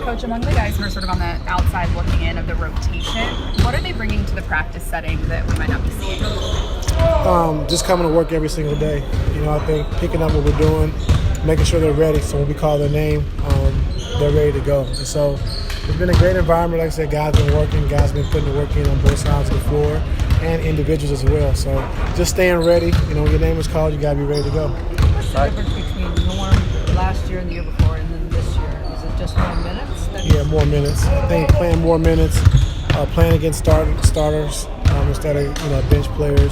Coach, among the guys who are sort of on the outside looking in of the rotation, what are they bringing to the practice setting that we might not be seeing? Just coming to work every single day. I think picking up what we're doing, making sure they're ready. So when we call their name, they're ready to go. And so it's been a great environment. Like I said, guys been working, guys been putting the work in on both sides of the floor, and individuals as well. So just staying ready. When your name is called, you gotta be ready to go. What's the difference between Norm last year and the year before, and then this year? Is it just more minutes? Yeah, more minutes. I think playing more minutes, playing against starters instead of bench players,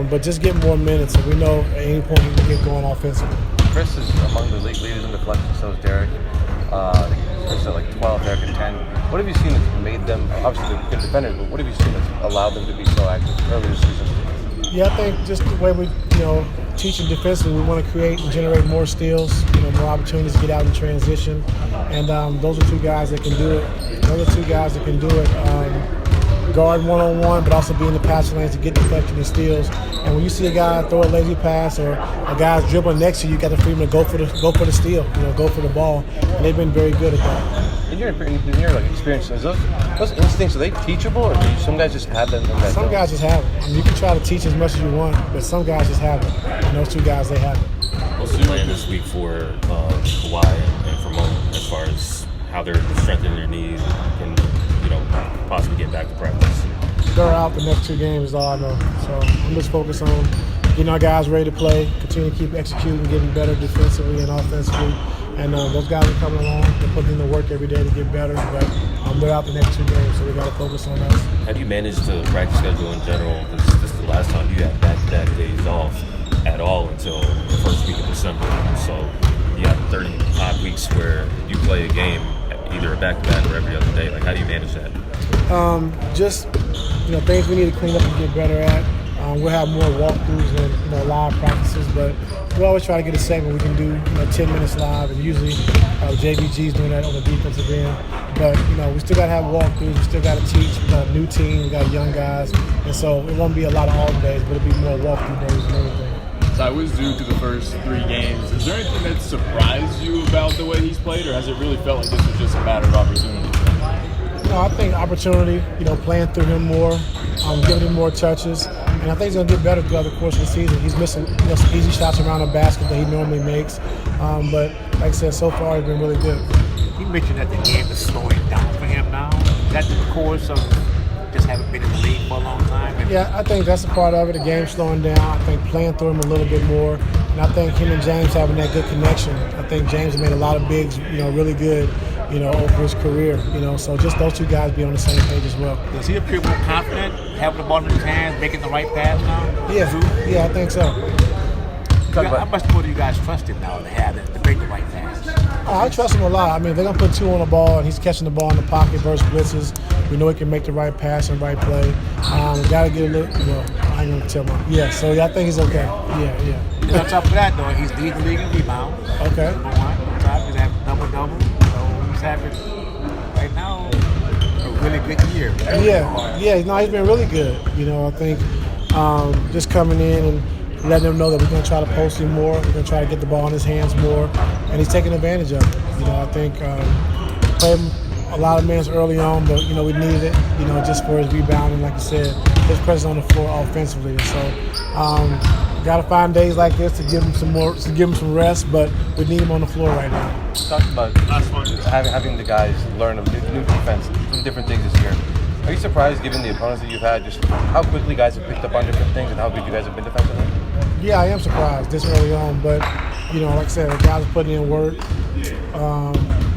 but just getting more minutes. And we know at any point we can get going offensively. Chris is among the league leaders in deflections, so is Derrick. Chris at like 12, Derrick at 10. What have you seen that's made them, obviously they're good defenders, but what have you seen that's allowed them to be so active early this season? Yeah, I think just the way we, teaching defensively, we want to create and generate more steals, more opportunities to get out in transition. And those are two guys that can do it. Guard one-on-one, but also be in the passing lanes to get deflection and steals. And when you see a guy throw a lazy pass or a guy's dribbling next to you, you got the freedom to go for the steal, go for the ball. And they've been very good at that. In your experience, is those instincts, are they teachable, or do some guys just have them? Some guys just have them. You can try to teach as much as you want, but some guys just have them. And those two guys, they have it. What's the plan this week for Kawhi and for Mo as far as how they're strengthening their knees and possibly get back to practice? They're out the next 2 games is all I know. So I'm just focused on getting our guys ready to play, continue to keep executing, getting better defensively and offensively. And those guys are coming along. They're putting in the work every day to get better. But they're out the next 2 games, so we got to focus on us. How do you manage the practice schedule in general? Because this is the last time you had back-to-back days off at all until the first week of December. So you have 35 weeks where you play a game either a back-to-back or every other day. Like, how do you manage that? Just things we need to clean up and get better at. We'll have more walkthroughs and live practices, but we always try to get a segment we can do 10 minutes live, and usually JVG's doing that on the defensive end. But we still got to have walkthroughs. We still got to teach. We got a new team. We got young guys, and so it won't be a lot of all days, but it'll be more walkthrough days and everything. So I was due to the first 3 games. Is there anything that surprised you about the way he's played, or has it really felt like this was just a matter of opportunity? I think opportunity, playing through him more, giving him more touches, and I think he's going to get better throughout the course of the season. He's missing some easy shots around the basket that he normally makes, but like I said, so far he's been really good. You mentioned that the game is slowing down for him now. Is that the course of just having been in the league for a long time? Yeah, I think that's a part of it, the game slowing down. I think playing through him a little bit more, and I think him and James having that good connection. I think James has made a lot of bigs, really good, over his career, so just those 2 guys be on the same page as well. Does he appear more confident, having the ball in his hands, making the right pass now? Yeah, I think so. How much more do you guys trust him now to make the right pass? I trust him a lot. They're going to put 2 on the ball, and he's catching the ball in the pocket versus blitzes. We know he can make the right pass and right play. Got to get a little, I ain't going to tell him. Yeah, so I think he's okay. Yeah. And on top of that, though, he's leading the league in rebounds. Okay. On top, he's having double-double. So he's having, right now, a really good year. Yeah. No, he's been really good. I think just coming in and letting him know that we're going to try to post him more. We're going to try to get the ball in his hands more. And he's taking advantage of it. I think played him a lot of minutes early on, but, we needed it, just for his rebounding. Like you said, his presence on the floor offensively. And so got to find days like this to give him some rest, but we need him on the floor right now. Talk about having the guys learn a new defense, some different things this year. Are you surprised, given the opponents that you've had, just how quickly guys have picked up on different things and how good you guys have been defensively? Yeah, I am surprised this early on, but like I said, the guys are putting in work.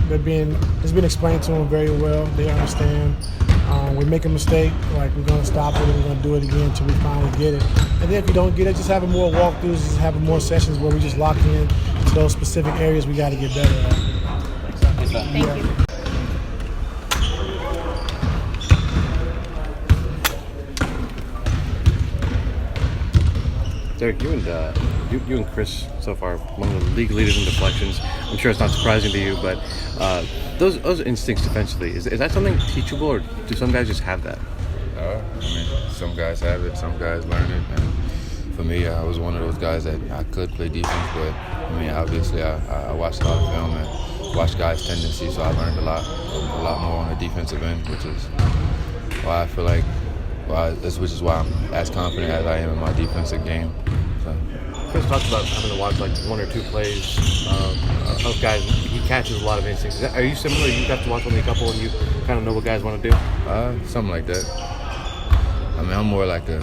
It's been explained to them very well. They understand. We make a mistake, like we're going to stop it and we're going to do it again until we finally get it. And then if you don't get it, just having more walkthroughs, just having more sessions where we just lock in to those specific areas we got to get better at. Thank you. Derrick, you and Chris so far among the league leaders in deflections. I'm sure it's not surprising to you, but those instincts defensively, is that something teachable, or do some guys just have that? Some guys have it, some guys learn it, and for me, I was one of those guys that I could play defense, but obviously I watched a lot of film, and watch guys' tendencies. So I learned a lot more on the defensive end, which is why I feel like, which is why I'm as confident as I am in my defensive game. So. Chris talked about having to watch like one or two plays of guys. He catches a lot of instincts. Are you similar? You got to watch only a couple and you kind of know what guys want to do? Something like that. I mean, I'm more like a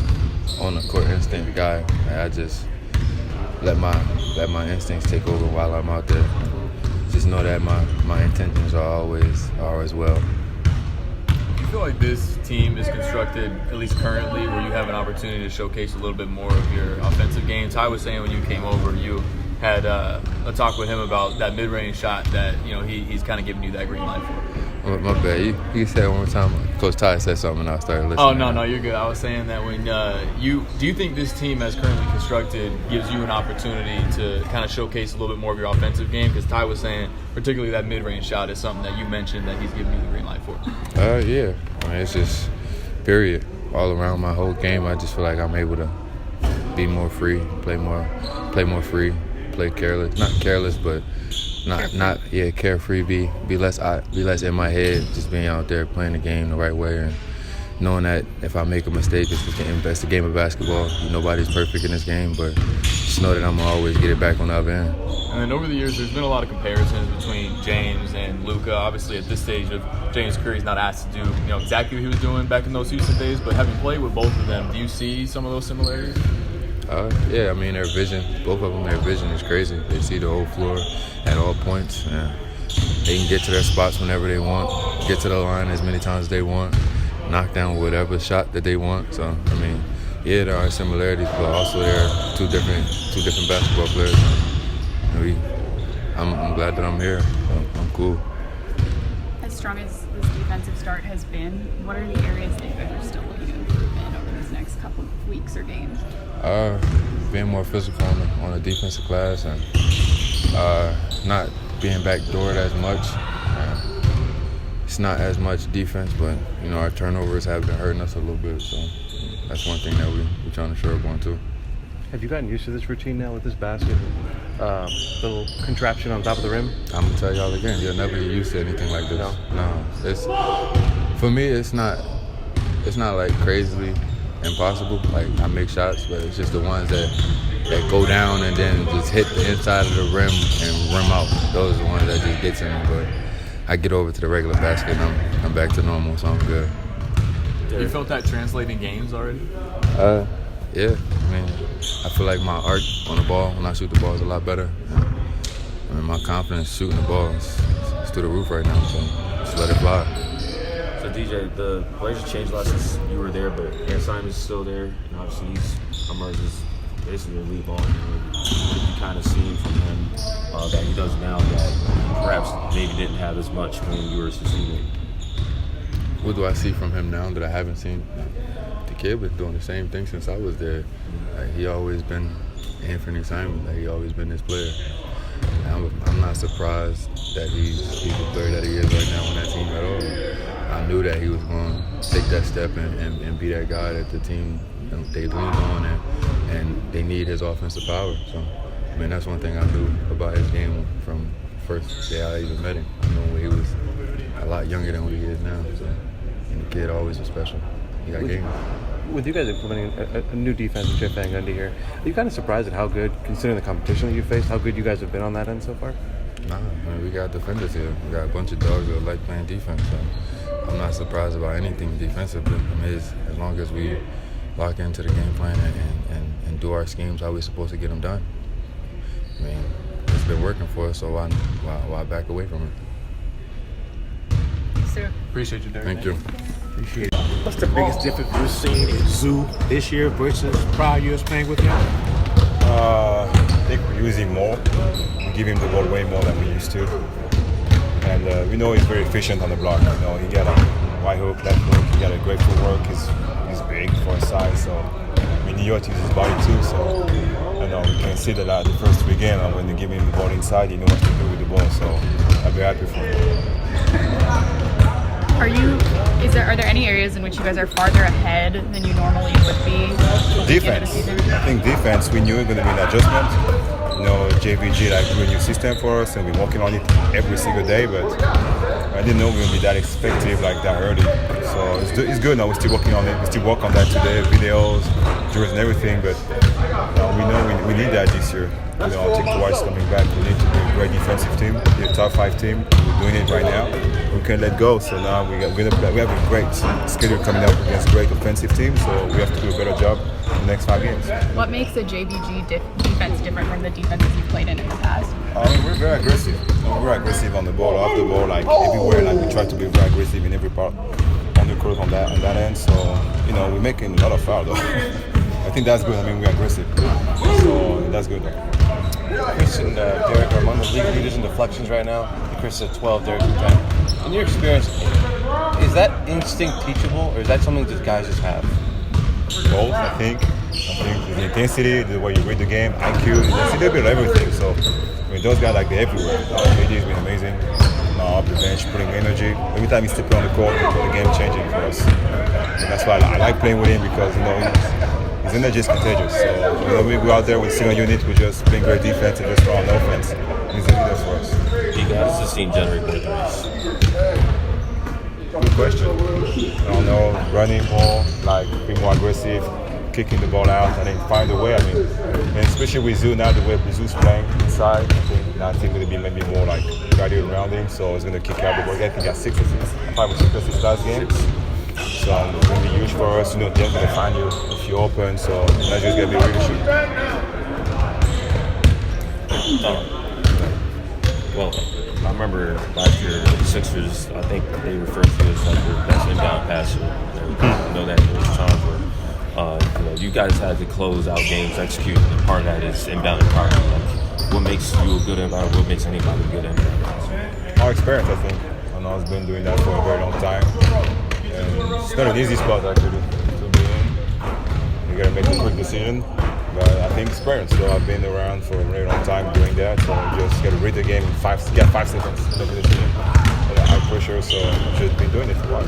on the court instinct guy. I just let my instincts take over while I'm out there. Just know that my intentions are always well. Do you feel like this team is constructed, at least currently, where you have an opportunity to showcase a little bit more of your offensive game? Ty was saying when you came over, you had a talk with him about that mid-range shot that he's kind of giving you that green light for. Oh, my bad. You said it one more time. Coach Ty said something, and I started listening. Oh no, you're good. I was saying that when do you think this team, as currently constructed, gives you an opportunity to kind of showcase a little bit more of your offensive game? Because Ty was saying, particularly that mid-range shot is something that you mentioned that he's giving you the green light for. Yeah. I mean, it's just period all around my whole game. I just feel like I'm able to be more free, play more free, play careless, not careless, but. Carefree. Be less in my head. Just being out there playing the game the right way and knowing that if I make a mistake, it's the game of basketball. Nobody's perfect in this game, but just know that I'm gonna always get it back on the other end. And then over the years, there's been a lot of comparisons between James and Luka. Obviously, at this stage of James' career, he's not asked to do exactly what he was doing back in those Houston days. But having played with both of them, do you see some of those similarities? Yeah, I mean, their vision, both of them, their vision is crazy. They see the whole floor at all points. And they can get to their spots whenever they want, get to the line as many times as they want, knock down whatever shot that they want. So, I mean, yeah, there are similarities, but also there are two different basketball players. I'm glad that I'm here. So I'm cool. As strong as this defensive start has been, what are the areas that you guys are still looking to improve in over these next couple of weeks or games? Being more physical on the defensive glass and not being backdoored as much. It's not as much defense, but our turnovers have been hurting us a little bit. So that's one thing that we're trying to shore up on too. Have you gotten used to this routine now with this basket? Little contraption on top of the rim? I'm gonna tell y'all again, you'll never get used to anything like this. No. It's for me. It's not like crazily impossible. Like I make shots, but it's just the ones that go down and then just hit the inside of the rim and rim out. Those are the ones that just get to me. But I get over to the regular basket and I'm back to normal, so I'm good. You felt that translate in games already? Yeah. I mean, I feel like my arc on the ball when I shoot the ball is a lot better. I mean, my confidence shooting the ball is through the roof right now, so just let it fly. So DJ, the Blazers changed a lot since you were there, but Aaron Simon's still there, and obviously he's emerged as basically a lead ball. What have you kind of seen from him that he does now that perhaps maybe didn't have as much when you were his teammate? What do I see from him now that I haven't seen? The kid was doing the same thing since I was there. Like, he always been Anthony Simon. Like, he always been this player. I'm not surprised that he's the player that he is right now on that team at all. I knew that he was going to take that step and be that guy that the team they leaned on and they need his offensive power. So, I mean, that's one thing I knew about his game from first day I even met him. I know he was a lot younger than what he is now. So, and the kid always was special. He got game. With you guys implementing a new defense with Jeff Van Gundy here, are you kind of surprised at how good, considering the competition that you faced, how good you guys have been on that end so far? Nah, I mean, we got defenders here. We got a bunch of dogs that like playing defense. So I'm not surprised about anything defensively. I mean, as long as we lock into the game plan and do our schemes how we're supposed to get them done. I mean, it's been working for us, so why back away from it? Sir. Appreciate you, Derrick. Thank you. Appreciate it. What's the biggest difference you've seen in Zoo this year versus prior years playing with him? I think we're using more. We give him the ball way more than we used to. And we know he's very efficient on the block. He got a right hook, left hook, he got a great footwork. He's big for his size, so we need to use his body too. So we can see that the first 3 games, when they give him the ball inside, he knows what to do with the ball. So I'm very happy for him. Are there any areas in which you guys are farther ahead than you normally would be? Defense. I think defense, we knew it was going to be an adjustment. JVG like do a new system for us, and we're working on it every single day. But I didn't know we would be that effective like that early. So it's good now. We're still working on it. We still work on that today, videos, drills, and everything. But we know we need that this year. I think Kawhi's coming back. We need to be a great defensive team, be a top 5 team. We're doing it right now. We can't let go. So now we have a great schedule coming up against great offensive teams. So we have to do a better job in the next 5 games. What makes the JVG defense different from the defenses you've played in the past? We're very aggressive. We're aggressive on the ball, off the ball, like everywhere. Like we try to be very aggressive in every part on the court on that end. So we're making a lot of fouls though. I think that's good. I mean, we're aggressive, so that's good though. Chris and Derrick are among the league leaders in deflections right now. Chris at 12, Derrick at 10. In your experience, is that instinct teachable, or is that something that guys just have? Both, I think the intensity, the way you read the game, IQ, it's a little bit of everything. So, those guys like they're everywhere. KD's been amazing. Off the bench, putting energy. Every time he steps on the court, the game changing for us. And that's why I like playing with him because his energy is contagious. So we go out there with a single unit, we just playing great defense and just strong offense. He's a leader for us. How does this team generate more threes? Good question. I don't know, running more, like being more aggressive, kicking the ball out, and then find a way. I mean, and especially with Zoo now, the way Zoo's playing inside, I think it'll be maybe more like guarded around him, so he's going to kick out the ball. I think he got 5 or 6 assists last game. So it's going to be huge for us. They're going to find you if you're open, so that's just going to be really shoot. Well, I remember last year the Sixers, I think they referred to you as like their best inbound passer. I know that there was times where you guys had to close out games, execute, and part of that is inbound empowerment. Like, what makes you a good inbounder? What makes anybody a good inbounder? Our experience, I think. I know I've been doing that for a very long time. And it's not an easy spot actually to be in. You got to make a quick decision. But I think experience. So I've been around for a very long time doing that. So you just got to read the game in 5 seconds to make a decision. High pressure, so I've just been doing it for a while.